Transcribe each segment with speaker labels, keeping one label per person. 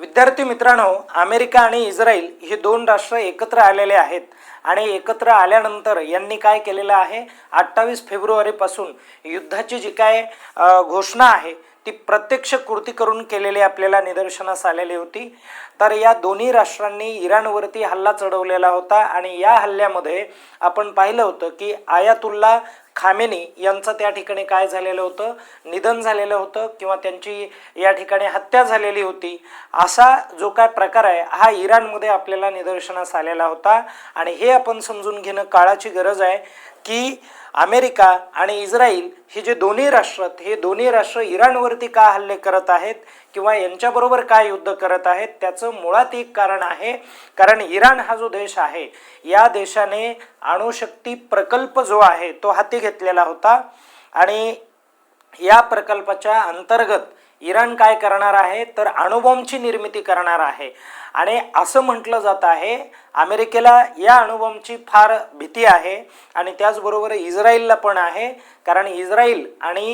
Speaker 1: विद्यार्थी मित्रांनो, अमेरिका आणि इस्रायल हे दोन राष्ट्र एकत्र आलेले आहेत आणि एकत्र आल्यानंतर यांनी काय केलेलं आहे, 28 फेब्रुवारीपासून युद्धाची जी काय घोषणा आहे ती प्रत्यक्ष कृती करून केलेली आपल्याला निदर्शनास आलेली होती। तर या दोन्ही राष्ट्रांनी इराणवरती हल्ला चढवलेला होता आणि या हल्ल्यामध्ये आपण पाहिलं होतं की आयातुल्ला खामेनी यांचं त्या ठिकाणी काय झालेलं होतं, निधन झालेलं होतं किंवा त्यांची या ठिकाणी हत्या झालेली होती। असा जो काय प्रकार आहे हा इराणमध्ये आपल्याला निदर्शनास आलेला होता आणि हे आपण समजून घेणं काळाची गरज आहे की अमेरिका आणि इस्रायल हे जे दोन्ही राष्ट्र आहेत, हे दोन्ही राष्ट्र इराणवरती का हल्ले करत आहेत किंवा यांच्याबरोबर काय युद्ध करत आहेत, त्याचं मुळात एक कारण आहे। कारण इराण हा जो देश आहे या देशाने अणुशक्ती प्रकल्प जो आहे तो हाती घेतलेला होता आणि या प्रकल्पाच्या अंतर्गत इराण काय करणार आहे तर अणुबॉम्बची निर्मिती करणार आहे आणि असं म्हटलं जात आहे अमेरिकेला या अणुबॉम्बची फार भीती आहे आणि त्याचबरोबर इस्रायलला पण आहे। कारण इस्रायल आणि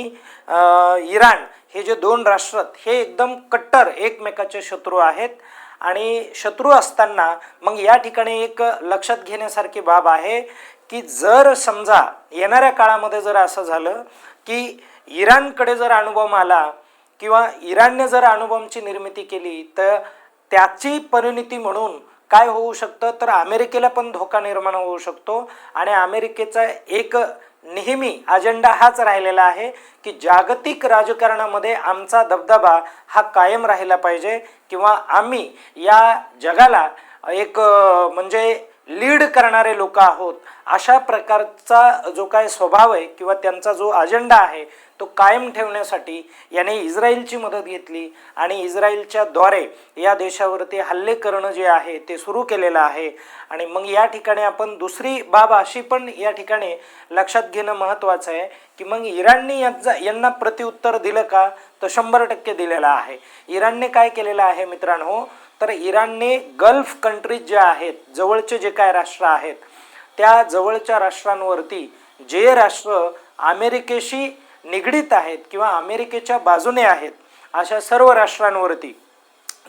Speaker 1: इराण हे जे दोन राष्ट्र हे एकदम कट्टर एकमेकाचे शत्रू आहेत आणि शत्रू असताना मग या ठिकाणी एक लक्षात घेण्यासारखी बाब आहे की जर समजा येणाऱ्या काळामध्ये जर असं झालं की इराणकडे जर अणुबॉम्ब आला किंवा इराणने जर अणुबॉम्बची निर्मिती केली तर त्याची परिणिती म्हणून काय होऊ शकतं तर अमेरिकेला पण धोका निर्माण होऊ शकतो आणि अमेरिकेचा एक नेहमी अजेंडा हाच राहिलेला आहे की जागतिक राजकारणामध्ये आमचा दबदबा हा कायम राहिला पाहिजे किंवा आम्ही या जगाला एक म्हणजे लीड करणारे लोक आहोत। अशा प्रकारचा जो काय स्वभाव आहे किंवा त्यांचा जो अजेंडा आहे तो कायम ठेवण्यासाठी याने इस्रायलची मदत घेतली आणि इस्रायलच्या द्वारे या देशावरती हल्ले करणं जे आहे ते सुरू केलेलं आहे। आणि मग या ठिकाणी आपण दुसरी बाब अशी पण या ठिकाणी लक्षात घेणं महत्त्वाचं आहे की मग इराणने यांना प्रत्युत्तर दिलं का तर 100% दिलेलं आहे। इराणने काय केलेलं आहे मित्रांनो तर इराणने गल्फ कंट्रीज ज्या आहेत, जवळचे जे काय राष्ट्र आहेत त्या जवळच्या राष्ट्रांवरती जे राष्ट्र अमेरिकेशी निगडीत आहेत किंवा अमेरिकेच्या बाजूने आहेत अशा सर्व राष्ट्रांवरती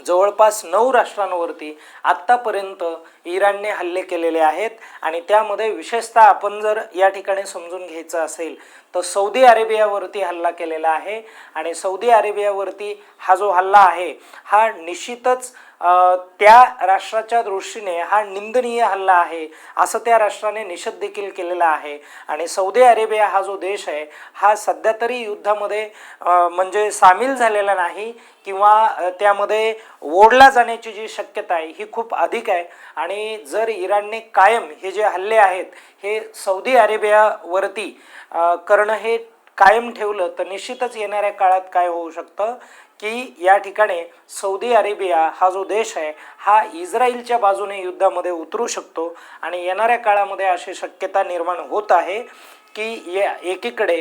Speaker 1: जवळपास 9 राष्ट्रांवरती आत्तापर्यंत इराणने हल्ले केलेले आहेत आणि त्यामध्ये विशेषतः आपण जर या ठिकाणी समजून घ्यायचं असेल तर सौदी अरेबियावरती हल्ला केलेला आहे आणि सौदी अरेबियावरती हा जो हल्ला आहे हा निश्चितच त्या राष्ट्राच्या दृष्टीने हा निंदनीय हल्ला आहे असं त्या राष्ट्राने निषेध देखील केलेला आहे। आणि सौदी अरेबिया हा जो देश आहे हा सध्या तरी युद्धामध्ये म्हणजे सामील झालेला नाही किंवा त्यामध्ये ओढला जाण्याची जी शक्यता आहे ही खूप अधिक आहे आणि जर इराणने कायम हे जे हल्ले आहेत हे सौदी अरेबियावरती करणं हे कायम ठेवलं तर निश्चितच येणाऱ्या काळात काय होऊ शकतं की या ठिकाणी सौदी अरेबिया हा जो देश आहे हा इस्रायलच्या बाजूने युद्धामध्ये उतरू शकतो आणि येणाऱ्या काळामध्ये अशी शक्यता निर्माण होत आहे की एकीकडे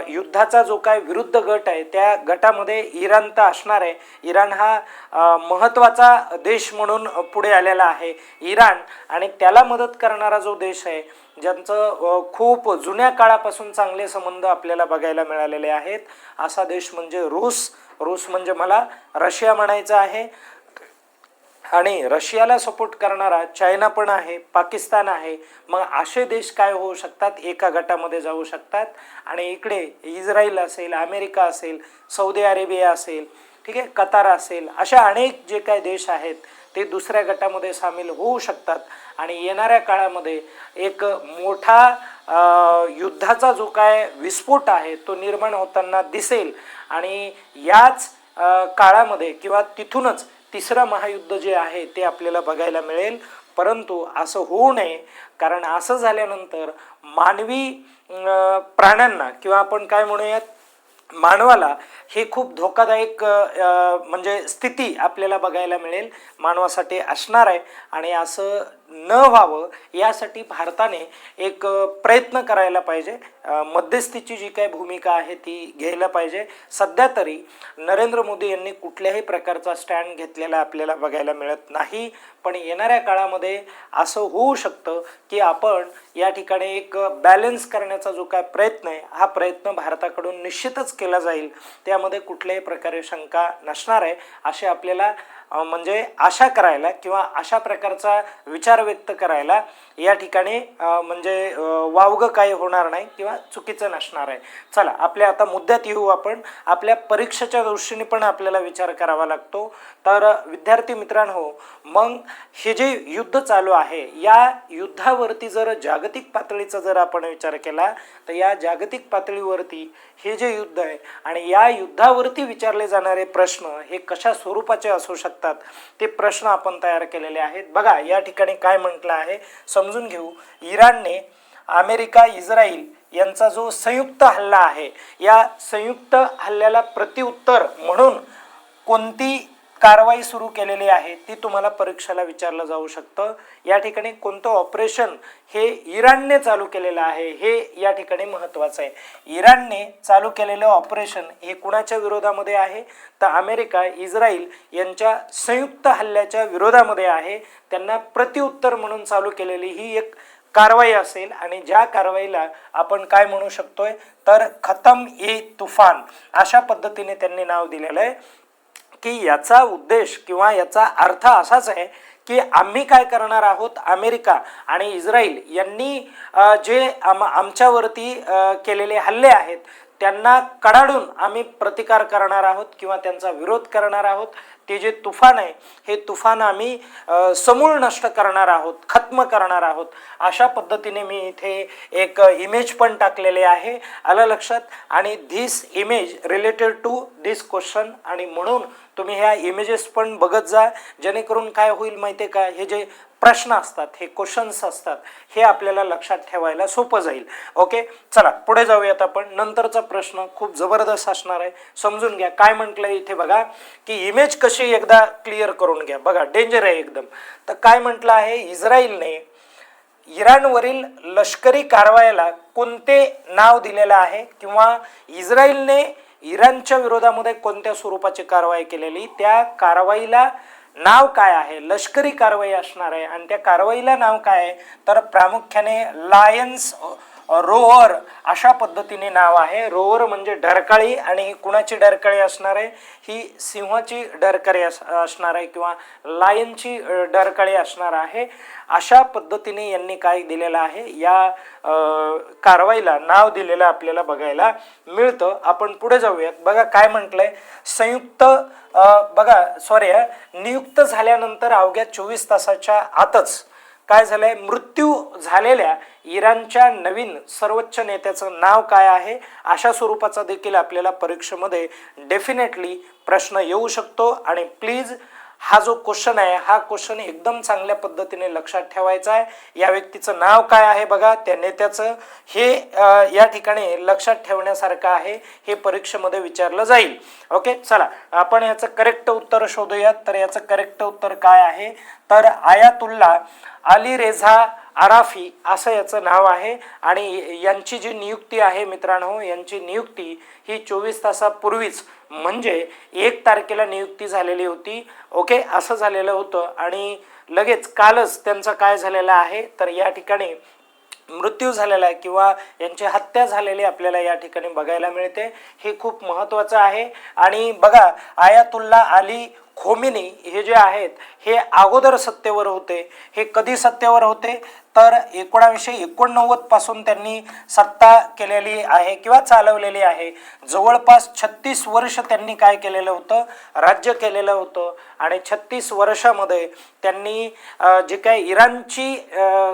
Speaker 1: युद्धाचा जो काय विरुद्ध गट आहे त्या गटामध्ये इराण तर असणार आहे। इराण हा महत्त्वाचा देश म्हणून पुढे आलेला आहे इराण आणि त्याला मदत करणारा जो देश आहे ज्यांचं खूप जुन्या काळापासून चांगले संबंध आपल्याला बघायला मिळालेले आहेत असा देश म्हणजे रूस म्हणजे मला रशिया म्हणायचं आहे आणि रशियाला सपोर्ट करणारा चायना पण आहे, पाकिस्तान आहे। मग असे देश काय होऊ शकतात, एका गटामध्ये जाऊ शकतात आणि इकडे इस्रायल असेल, अमेरिका असेल, सौदी अरेबिया असेल, ठीक आहे, कतार असेल, अशा अनेक जे काय देश आहेत ते दुसऱ्या गटामध्ये सामील होऊ शकतात आणि येणाऱ्या काळामध्ये एक मोठा युद्धाचा जो काय विस्फोट आहे तो निर्माण होताना दिसेल आणि याच काळामध्ये किंवा तिथूनच तिसरं महायुद्ध जे आहे ते आपल्याला बघायला मिळेल। परंतु असं होऊ नये कारण असं झाल्यानंतर मानवी प्राण्यांना किंवा आपण काय म्हणूयात मानवाला हे खूप धोकादायक म्हणजे स्थिती आपल्याला बघायला मिळेल, मानवासाठी असणार आहे आणि असं न व्हावं यासाठी भारताने एक प्रयत्न करायला पाहिजे। मध्यस्थीची जी काही भूमिका आहे ती घ्यायला पाहिजे। सध्या तरी नरेंद्र मोदी यांनी कुठल्याही प्रकारचा स्टँड घेतलेला आपल्याला बघायला मिळत नाही, पण येणाऱ्या काळामध्ये असं होऊ शकतं की आपण या ठिकाणी एक बॅलन्स करण्याचा जो काय प्रयत्न आहे हा प्रयत्न भारताकडून निश्चितच केला जाईल, त्यामध्ये कुठल्याही प्रकारे शंका नसणार आहे असे आपल्याला म्हणजे आशा करायला किंवा अशा प्रकारचा विचार व्यक्त करायला या ठिकाणी म्हणजे वावगं काही होणार नाही किंवा चुकीचं नसणार आहे. चला आपल्या आता मुद्द्यात येऊ आपण. आपल्या परीक्षेच्या दृष्टीने पण आपल्याला विचार करावा लागतो. तर विद्यार्थी मित्रांनो, मग हे जे युद्ध चालू आहे या युद्धावरती जर जागतिक पातळीचा जर आपण विचार केला तर या जागतिक पातळीवरती हे जे युद्ध आहे आणि या युद्धावरती विचारले जाणारे प्रश्न हे कशा स्वरूपाचे असू शकतात ते प्रश्न आपण तयार केलेले आहेत. बघा या ठिकाणी काय म्हटलं आहे समजून घेऊ. इराणने अमेरिका इस्रायल यांचा जो संयुक्त हल्ला आहे या संयुक्त हल्ल्याला प्रत्युत्तर म्हणून कोणती कारवाई सुरू केलेली आहे ती तुम्हाला परीक्षेला विचारलं जाऊ शकतं. या ठिकाणी कोणतं ऑपरेशन हे इराणने चालू केलेलं आहे हे या ठिकाणी महत्त्वाचं आहे. इराणने चालू केलेलं ऑपरेशन हे कुणाच्या विरोधामध्ये आहे तर अमेरिका इस्रायल यांच्या संयुक्त हल्ल्याच्या विरोधामध्ये आहे. त्यांना प्रत्युत्तर म्हणून चालू केलेली ही एक कारवाई असेल आणि ज्या कारवाईला आपण काय म्हणू शकतोय तर खतम ए तुफान अशा पद्धतीने त्यांनी नाव दिलेलं आहे की याचा उद्देश किंवा याचा अर्थ असाच आहे की आम्ही काय करणार आहोत, अमेरिका आणि इस्रायल यांनी जे आमच्यावरती केलेले हल्ले आहेत त्यांना कडाडून आम्ही प्रतिकार करणार आहोत किंवा त्यांचा विरोध करणार आहोत. ते जे तुफान आहे हे तुफान आम्ही समूळ नष्ट करणार आहोत, खत्म करणार आहोत. अशा पद्धतीने मी इथे एक इमेज पण टाकलेले आहे, आलं लक्षात. आणि this image related to this question आणि म्हणून तुम्ही ह्या इमेजेस पण बघत जा जेणेकरून काय होईल माहिती आहे का, हे जे प्रश्न असतात हे क्वेश्चन्स असतात हे आपल्याला लक्षात ठेवायला सोपं जाईल. ओके चला पुढे जाऊयात आपण. नंतरचा प्रश्न खूप जबरदस्त असणार आहे, समजून घ्या. काय म्हटलंय इथे बघा की इमेज कशी एकदा क्लिअर करून घ्या. बघा डेंजर आहे एकदम. तर काय म्हटलं आहे, इस्रायलने इराणवरील लष्करी कारवायाला कोणते नाव दिलेलं आहे किंवा इस्रायलने इराणच्या विरोधामध्ये कोणत्या स्वरूपाची कारवाई केलेली त्या कारवाईला नाव काय आहे, लष्करी कारवाई असणार आहे आणि त्या कारवाईला नाव काय आहे तर प्रामुख्याने लायन्स रोवर अशा पद्धतीने नाव आहे. रोवर म्हणजे डरकाळी आणि ही कुणाची डरकाळी असणार आहे, ही सिंहाची डरकाळी असणार आहे किंवा लायनची डरकाळी असणार आहे. अशा पद्धतीने यांनी काय दिलेलं आहे या कारवाईला नाव दिलेलं आपल्याला बघायला मिळतं. आपण पुढे जाऊयात. बघा काय म्हटलंय, संयुक्त नियुक्त झाल्यानंतर अवघ्या 24 तासाच्या आतच काय झालंय, मृत्यू झालेल्या इराणच्या नवीन सर्वोच्च नेत्याचं नाव काय आहे अशा स्वरूपाचा देखील आपल्याला परीक्षेमध्ये डेफिनेटली प्रश्न येऊ शकतो. आणि प्लीज हा जो क्वेश्चन आहे हा क्वेश्चन एकदम चांगल्या पद्धतीने लक्षात ठेवायचा आहे. या व्यक्तीचं नाव काय आहे बघा, त्या नेत्याचं, हे या ठिकाणी लक्षात ठेवण्यासारखं आहे, हे परीक्षेमध्ये विचारलं जाईल. ओके चला आपण याचं करेक्ट उत्तर शोधूयात. तर याचं करेक्ट उत्तर काय आहे तर आयातुल्ला अली रेझा आराफी असं याचं नाव आहे. आणि यांची जी नियुक्ती आहे मित्रांनो, यांची नियुक्ती ही 24 तासापूर्वीच म्हणजे 1 तारखेला नियुक्ती झालेली होती. ओके असं झालेलं होतं आणि लगेच कालच त्यांचं काय झालेलं आहे तर या ठिकाणी मृत्यू झालेला आहे किंवा यांची हत्या झालेली आपल्याला या ठिकाणी बघायला मिळते. हे खूप महत्त्वाचं आहे. आणि बघा आयातुल्ला अली खोमेनी हे जे आहेत हे अगोदर सत्तेवर होते. हे कधी सत्तेवर होते तर 1989 पासून त्यांनी सत्ता केलेली आहे किंवा चालवलेली आहे. जवळपास 36 वर्ष त्यांनी काय केलेलं होतं, राज्य केलेलं होतं. आणि 36 वर्षामध्ये त्यांनी जे काय इराणची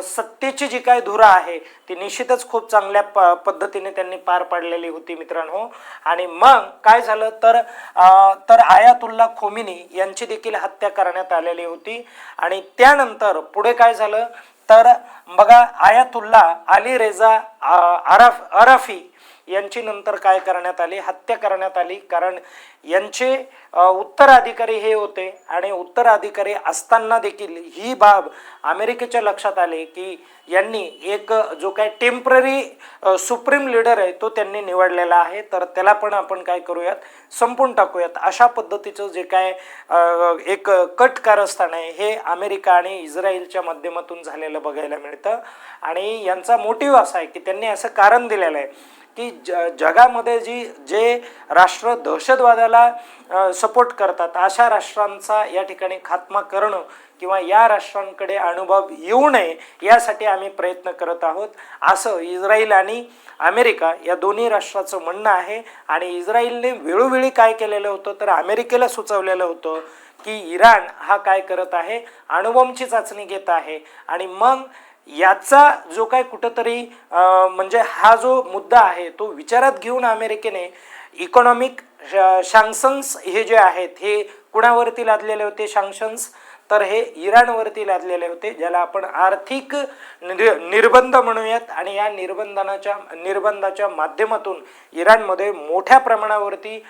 Speaker 1: सत्तेची जी काय धुरा आहे ती निश्चितच खूप चांगल्या पद्धतीने त्यांनी पार पाडलेली होती मित्रांनो. आणि मग काय झालं तर आयातुल्ला खोमेनी यांची देखील हत्या करण्यात आलेली होती. आणि त्यानंतर पुढे काय झालं तर बघा आयातुल्ला अली रेझा आराफी यांची नंतर काय करण्यात आली, हत्या करण्यात आली. कारण यांचे उत्तराधिकारी हे होते आणि उत्तराधिकारी असताना देखील ही बाब अमेरिकेच्या लक्षात आले की यांनी एक जो काय टेम्पररी सुप्रीम लीडर आहे तो त्यांनी निवडलेला आहे, तर त्याला पण आपण काय करूयात, संपून टाकूयात. अशा पद्धतीचं जे काय एक कट कारस्थान आहे हे अमेरिका आणि इस्रायलच्या माध्यमातून झालेलं बघायला मिळतं. आणि यांचा मोटिव्ह असा आहे की त्यांनी असं कारण दिलेलं आहे की जगामध्ये जे राष्ट्र दहशतवादाला सपोर्ट करतात अशा राष्ट्रांचा या ठिकाणी खात्मा करणं किंवा या राष्ट्रांकडे अनुभव येऊ नये यासाठी आम्ही प्रयत्न करत आहोत, असं इस्रायल आणि अमेरिका या दोन्ही राष्ट्राचं म्हणणं आहे. आणि इस्रायलने वेळोवेळी काय केलेलं होतं तर अमेरिकेला सुचवलेलं होतं की इराण हा काय करत आहे, अणुबॉम्बची चाचणी घेत आहे. आणि मग याचा जो काय कुठंतरी म्हणजे हा जो मुद्दा आहे तो विचारात घेऊन अमेरिकेने इकॉनॉमिक सँक्शन्स हे जे आहेत हे कुणावरती लादलेले होते सँक्शन्स, तर हे इराणवरती लादलेले होते, ज्याला आपण आर्थिक निर्बंध म्हणूयात. आणि या निर्बंधाच्या माध्यमातून इराणमध्ये मोठ्या प्रमाणावरती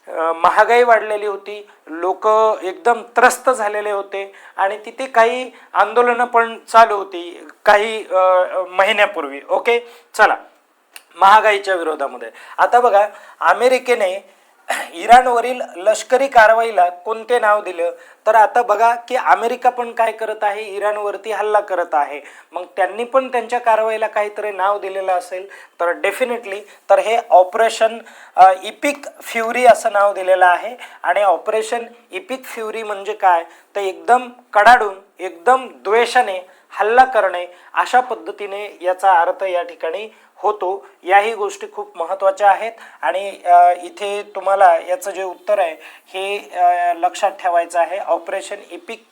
Speaker 1: महागाई वाढलेली होती, लोक एकदम त्रस्त झालेले होते आणि तिथे काही आंदोलनं पण चालू होती काही महिन्यापूर्वी. ओके, चला, महागाईच्या विरोधामध्ये. आता बघा, अमेरिकेने इराणवरील लष्करी कारवाईला कोणते नाव दिलं तर आता बघा की अमेरिका पण काय करत आहे, इराणवरती हल्ला करत आहे. मग त्यांनी पण त्यांच्या कारवाईला काहीतरी नाव दिलेलं असेल तर डेफिनेटली तर हे ऑपरेशन इपिक फ्युरी असं नाव दिलेलं आहे. आणि ऑपरेशन इपिक फ्युरी म्हणजे काय तर एकदम कडाडून एकदम द्वेषाने हल्ला करणे अशा पद्धतीने याचा अर्थ या ठिकाणी होतो. याही गोष्टी खूप महत्त्वाच्या आहेत. आणि इथे तुम्हाला याचं जे उत्तर आहे हे लक्षात ठेवायचं आहे. ऑपरेशन इपिक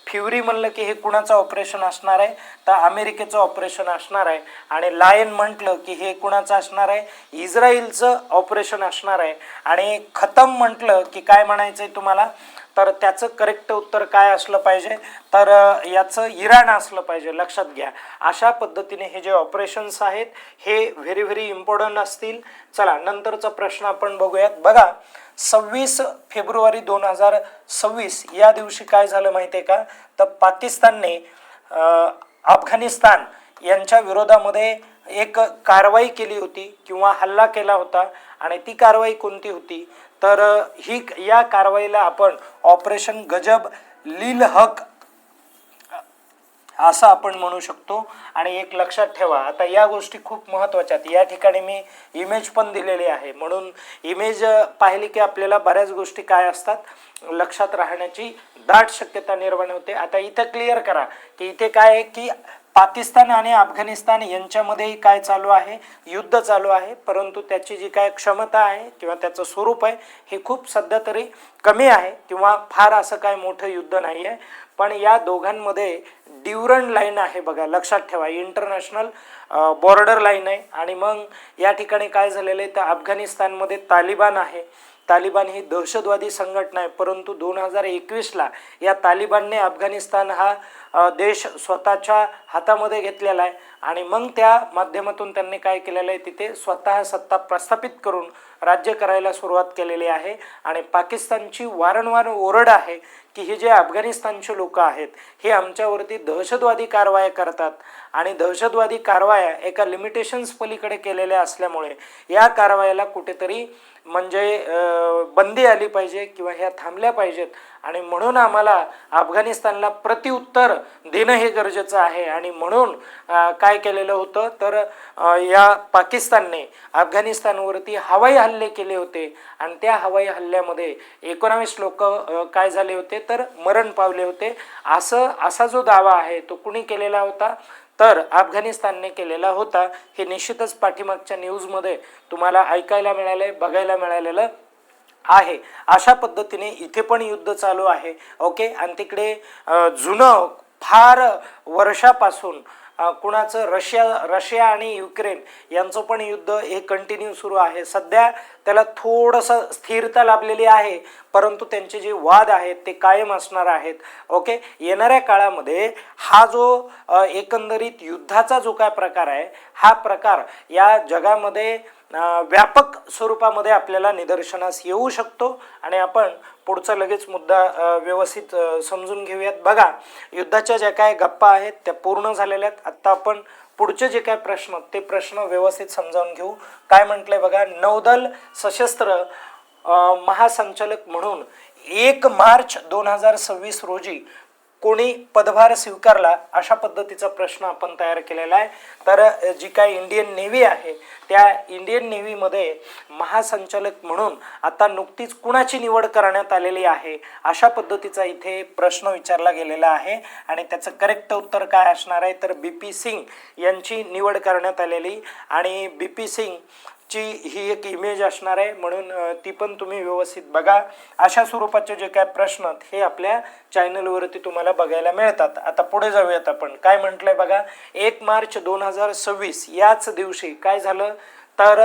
Speaker 1: फ्युरी म्हणलं की हे कुणाचं ऑपरेशन असणार आहे तर अमेरिकेचं ऑपरेशन असणार आहे. आणि लायन म्हटलं की हे कुणाचं असणार आहे, इस्रायलचं ऑपरेशन असणार आहे. आणि खतम म्हटलं की काय म्हणायचं आहे तुम्हाला तर त्याचं करेक्ट उत्तर काय असलं पाहिजे तर याचं इराण असलं पाहिजे, लक्षात घ्या. अशा पद्धतीने हे जे ऑपरेशन्स आहेत हे व्हेरी व्हेरी इम्पॉर्टंट असतील. चला, नंतरचा प्रश्न आपण बघूयात. बघा, 26 फेब्रुवारी 2026 या दिवशी काय झालं माहिती आहे का तर पाकिस्तानने अफगाणिस्तान यांच्या विरोधामध्ये एक कारवाई केली होती किंवा हल्ला केला होता. आणि ती कारवाई कोणती होती तर या कारवाईला आपण ऑपरेशन गजब लिल हक असं आपण म्हणू शकतो. आणि एक लक्षात ठेवा, आता या गोष्टी खूप महत्त्वाच्या आहेत. या ठिकाणी मी इमेज पण दिलेली आहे, म्हणून इमेज पाहिली की आपल्याला बऱ्याच गोष्टी काय असतात लक्षात राहण्याची दाट शक्यता निर्माण होते. आता इथं क्लिअर करा की इथे काय आहे की पाकिस्तान आणि अफगाणिस्तान यांच्यामध्ये काय चालू आहे, युद्ध चालू आहे. परंतु त्याची जी काय क्षमता आहे किंवा त्याचं स्वरूप आहे हे खूप सध्या तरी कमी आहे किंवा फार असं काय मोठं युद्ध नाही आहे. पण या दोघांमध्ये ड्युरंड लाईन आहे बघा, लक्षात ठेवा, इंटरनॅशनल बॉर्डर लाईन आहे. आणि मग या ठिकाणी काय झालेलं आहे तर अफगाणिस्तानमध्ये तालिबान आहे. तालिबान ही दहशतवादी संघटना आहे, परंतु 2021ला या तालिबानने अफगाणिस्तान हा देश स्वतःच्या हातामध्ये घेतलेला आहे. आणि मग त्या माध्यमातून त्यांनी काय केलेलं आहे तिथे स्वतः सत्ता प्रस्थापित करून राज्य करायला सुरुवात केलेली आहे. आणि पाकिस्तानची वारंवार ओरड आहे की हे जे अफगाणिस्तानचे लोक आहेत हे आमच्यावरती दहशतवादी कारवाया करतात आणि दहशतवादी कारवाया एका लिमिटेशन्स पलीकडे केलेल्या असल्यामुळे या कारवायाला कुठेतरी म्हणजे बंदी आली पाहिजे किंवा ह्या थांबल्या पाहिजेत. आणि म्हणून आम्हाला अफगाणिस्तानला प्रत्युत्तर देणं हे गरजेचं आहे. आणि म्हणून काय केलेलं होतं तर या पाकिस्तानने अफगाणिस्तानवरती हवाई हल्ले केले होते आणि त्या हवाई हल्ल्यामध्ये 19 लोक काय झाले होते तर मरण पावले होते. असा जो दावा आहे तो कुणी केलेला होता तर अफगाणिस्तानने केलेला होता. हे निश्चितच पाठीमागच्या न्यूजमध्ये तुम्हाला ऐकायला मिळाले, बघायला मिळालेलं आहे. अशा पद्धतीने इथे पण युद्ध चालू आहे. ओके, आणि तिकडे जुनं फार वर्षापासून कुणाचं रशिया आणि युक्रेन यांचं पण युद्ध हे कंटिन्यू सुरू आहे. सध्या त्याला थोडंसं स्थिरता लाभलेली आहे, परंतु त्यांचे जे वाद आहेत ते कायम असणार आहेत. ओके, येणाऱ्या काळामध्ये हा जो एकंदरीत युद्धाचा जो काय प्रकार आहे हा प्रकार या जगामध्ये व्यापक स्वरूपामध्ये आपल्याला निदर्शनास येऊ शकतो. आणि आपण पुढचा लगेच मुद्दा व्यवस्थित समजून घेऊयात. बघा, युद्धाच्या ज्या काय गप्पा आहेत त्या पूर्ण झालेल्या आहेत. आत्ता आपण पुढचे जे काय प्रश्न ते प्रश्न व्यवस्थित समजावून घेऊ. काय म्हटलंय बघा, नौदल सशस्त्र महासंचालक म्हणून 1 मार्च 2026 रोजी कोणी पदभार स्वीकारला, अशा पद्धतीचा प्रश्न आपण तयार केलेला आहे. तर जी काय इंडियन नेव्ही आहे त्या इंडियन नेव्हीमध्ये महासंचालक म्हणून आता नुकतीच कुणाची निवड करण्यात आलेली आहे, अशा पद्धतीचा इथे प्रश्न विचारला गेलेला आहे. आणि त्याचं करेक्ट उत्तर काय असणार आहे, तर BP सिंग यांची निवड करण्यात आलेली. आणि BP सिंग ची ही एक इमेज असणार आहे, म्हणून ती पण तुम्ही व्यवस्थित बघा. अशा स्वरूपाचे जे काय प्रश्न हे आपल्या चॅनलवरती तुम्हाला बघायला मिळतात. आता पुढे जाऊयात आपण. काय म्हटलंय बघा, 1 मार्च 2026 याच दिवशी काय झालं, तर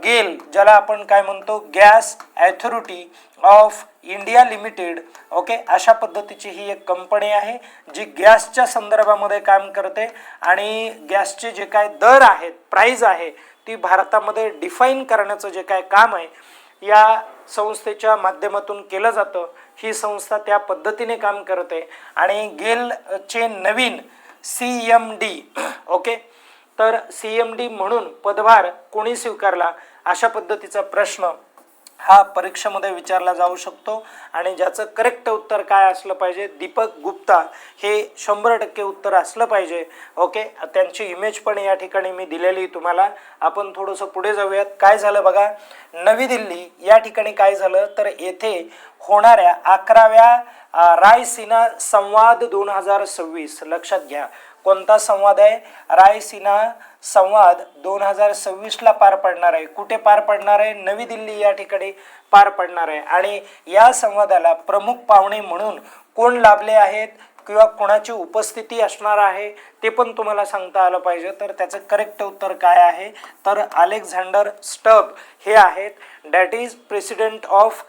Speaker 1: गेल, ज्याला आपण काय म्हणतो, gas authority of India limited, okay, अशा पद्धतीची ही एक कंपनी आहे जी गॅसच्या संदर्भामध्ये काम करते. आणि गॅसचे जे काय दर आहेत, प्राइस आहे, ती भारतामध्ये डिफाईन करण्याचं जे काय काम आहे या संस्थेच्या माध्यमातून केलं जातं. ही संस्था त्या पद्धतीने काम करते. आणि गेलचे नवीन CMD, ओके, तर CMD म्हणून पदभार कोणी स्वीकारला, अशा पद्धतीचा प्रश्न हा परीक्षेमध्ये विचारला जाऊ शकतो. आणि ज्याचं करेक्ट उत्तर काय असलं पाहिजे, दीपक गुप्ता हे 100% उत्तर असलं पाहिजे. ओके, त्यांची इमेज पण या ठिकाणी मी दिलेली तुम्हाला. आपण थोडंसं पुढे जाऊयात. काय झालं बघा, नवी दिल्ली या ठिकाणी काय झालं, तर येथे होणाऱ्या 11व्या रायसीना संवाद 2026, लक्षात घ्या कोणता संवाद आहे, रायसीना संवाद 2026ला पार पडणार आहे. कुठे पार पडणार आहे, नवी दिल्ली या ठिकाणी पार पडणार आहे. आणि या संवादाला प्रमुख पाहुणे म्हणून कोण लाभले आहेत किंवा कोणाची उपस्थिती असणार आहे ते पण तुम्हाला सांगता आलं पाहिजे. तर त्याचं करेक्ट उत्तर काय आहे, तर अलेक्झांडर स्टब हे आहेत, that is president of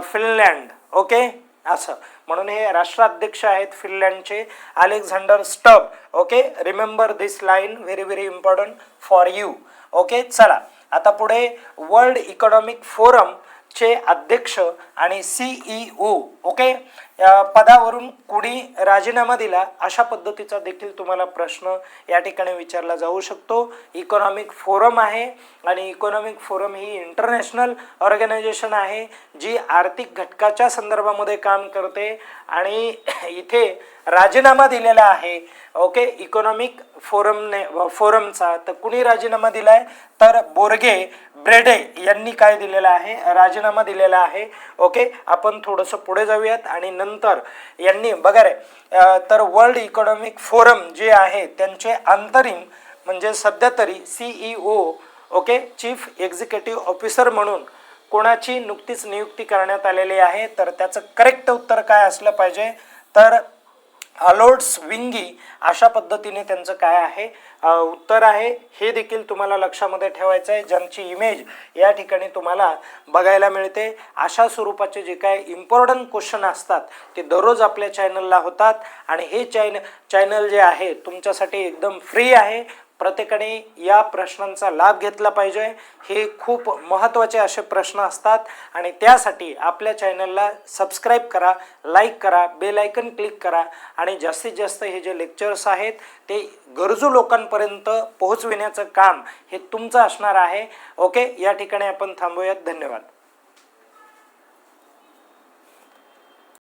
Speaker 1: Finland, okay, असं. म्हणून हे राष्ट्राध्यक्ष आहेत फिनलँडचे, Alexander Stubb. Okay, remember this line, very very important for you. Okay, चला आता पुढे. वर्ल्ड इकॉनॉमिक फोरम चे अध्यक्ष आणि CEO, ओके, पदावरून कुणी राजीनामा दिला, अशा पद्धतीचा देखील तुम्हाला प्रश्न या ठिकाणी विचारला जाऊ शकतो. इकॉनॉमिक फोरम आहे आणि इकॉनॉमिक फोरम ही इंटरनॅशनल ऑर्गनायझेशन आहे जी आर्थिक घटकाच्या संदर्भामध्ये काम करते. आणि इथे राजीनामा दिलेला आहे, ओके, इकॉनॉमिक फोरमचा. तर कुणी राजीनामा दिलाय, तर बोर्गे ब्रेडे यांनी काय दिलेला आहे, राजीनामा दिलेला आहे. ओके, आपण थोडंसं पुढे जाऊयात. आणि नंतर यांनी बघा रे, तर वर्ल्ड इकॉनॉमिक फोरम जे आहे त्यांचे अंतरिम म्हणजे सध्या तरी CEO, okay, chief executive officer म्हणून कोणाची नुकतीच नियुक्ती करण्यात आलेली आहे. तर त्याचं करेक्ट उत्तर काय असलं पाहिजे, तर अलोड्स विंगी, अशा पद्धतीने त्यांचं काय आहे उत्तर आहे. हे देखील तुम्हाला लक्षामध्ये ठेवायचं आहे, ज्यांची इमेज या ठिकाणी तुम्हाला बघायला मिळते. अशा स्वरूपाचे जे काय इम्पॉर्टंट क्वेश्चन असतात ते दररोज आपल्या चॅनलला होतात. आणि हे चॅनल जे आहे तुमच्यासाठी एकदम फ्री आहे. प्रत्येकाने या प्रश्नांचा लाभ घेतला पाहिजे. हे खूप महत्त्वाचे असे प्रश्न असतात आणि त्यासाठी आपल्या चॅनलला सबस्क्राईब करा, लाईक करा, बेल आयकन क्लिक करा आणि जास्तीत जास्त हे जे लेक्चर्स आहेत ते गरजू लोकांपर्यंत पोहोचविण्याचं काम हे तुमचं असणार आहे. ओके, या ठिकाणी आपण थांबूयात. धन्यवाद.